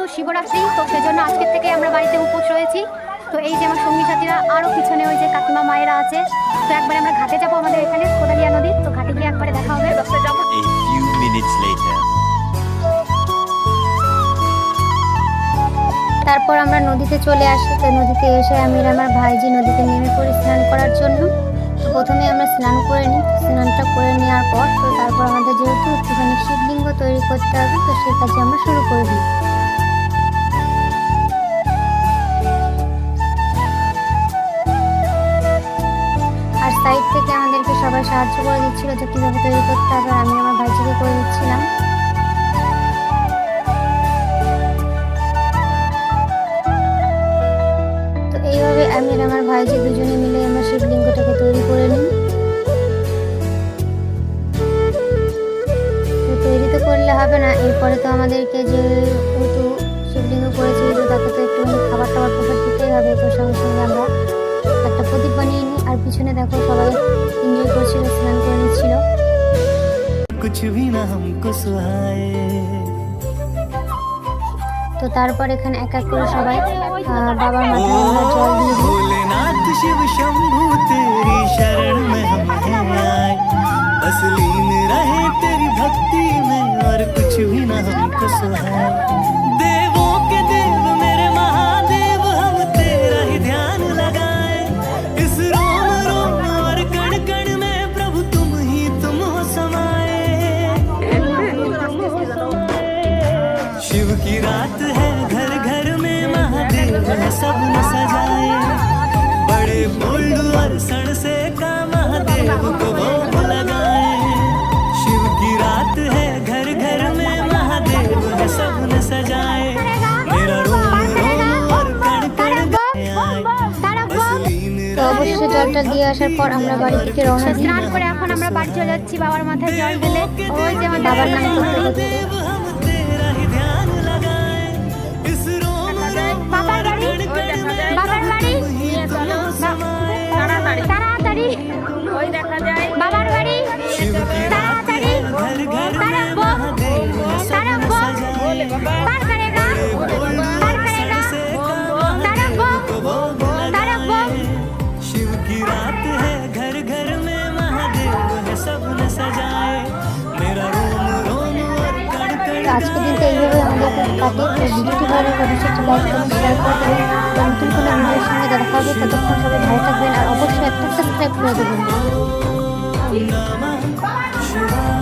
যেহেতু শিবরাত্রি, তো সেজন্য আজকের থেকে আমরা বাড়িতে উপোস রয়েছি। তো এই যে আমার সঙ্গী সাথীরা, আরও পিছনে ওই যে কাকিমা মায়েরা আছে। তো একবারে আমরা ঘাটে যাবো, আমাদের এখানে কোদালিয়া নদী, তো ঘাটে গিয়ে একবারে দেখা হবে। তারপর আমরা নদীতে চলে আসি। তো নদীতে এসে আমি আর আমার ভাইজি নদীতে নেমে পড়ি স্নান করার জন্য। তো প্রথমে আমরা স্নান করে নিই। স্নানটা করে নেওয়ার পর তো তারপর আমাদের যেহেতু একটুখানি শিবলিঙ্গ তৈরি করতে হবে, তো সেই কাজে আমরা শুরু করে দিই। আর সাইড থেকে আমাদেরকে সবাই সাহায্য করে দিচ্ছিল যে কীভাবে তৈরি করতে হবে, আমি আমার ভাইজিকে করে দিচ্ছিলাম। তো এইভাবে আমি আর আমার ভাইজি দুজনে মিলে আমরা শিবলিঙ্গটাকে তৈরি করে নিই। তো তৈরি তো করলে হবে না, এরপরে তো আমাদেরকে যেহেতু শিবলিঙ্গ করেছি, তো তাকে তো একটুখানি খাবার টাবার প্রসাদ দিতেই হবে। তো সঙ্গে সঙ্গে আমরা একটা প্রদীপ বানিয়ে নিই। আর পিছনে দেখো সবাই এনজয় করছিল, স্নান করে নিচ্ছিল। তো তারপর এখানে এক এক করে সবাই বাবার মাথায় আমরা জল দিয়ে দিই। भोलेनाथ शिव शंभू तेरी शरण में हम आए, बस लीन रहे तेरी भक्ति में और कुछ भी ना हमको सुहाए। देवों के देव मेरे महादेव, हम तेरा ही ध्यान लगाए। इस रोम रोम और कण कण में प्रभु तुम हो समाए। शिव की रात है, घर घर में महादेव है, सब न सजाए। बड़े बोल्ड और सण से का महादेव को भोग लगाए। शिव की रात है, घर घर में महादेव है, सब न सजाए। मेरा रोम रोम और कण कण में आए, बस लीन তো অবশেষে জলটা দিয়ে আসার পর আমরা বাড়ি থেকে রওনা দিই। স্নান করে এখন আমরা বাড়ি চলে যাচ্ছি বাবার মাথায় জল ঢেলে। ওই যে আমার বাবার নাম করতে করতে हम तेरा ही ध्यान लगाए। इस रोम रोम বাবার বাড়ি, বাবার বাড়ি তাড়াতাড়ি, ওই দেখা যায় বাবার বাড়ি তাড়াতাড়ি, তাড়াবো তাড়াবো, পার করেগা পার করেগা, তাড়াবো তাড়াবো। शिव की रात है, घर घर में महादेव है, सब न सजाए। मेरा रोम रोम और कण कण তো আজকের দিনটা এইভাবে আমাদের কাটে। তো ভিডিওটি ভালো লাগলে অবশ্যই লাইক করুন, শেয়ার করবেন। নতুন কোনো ভিডিওর সঙ্গে দেখা হবে, ততক্ষণ সবাই ভালো থাকবেন আর অবশ্যই একটা সাবস্ক্রাইব করে দেবেন। नमः शिवाय।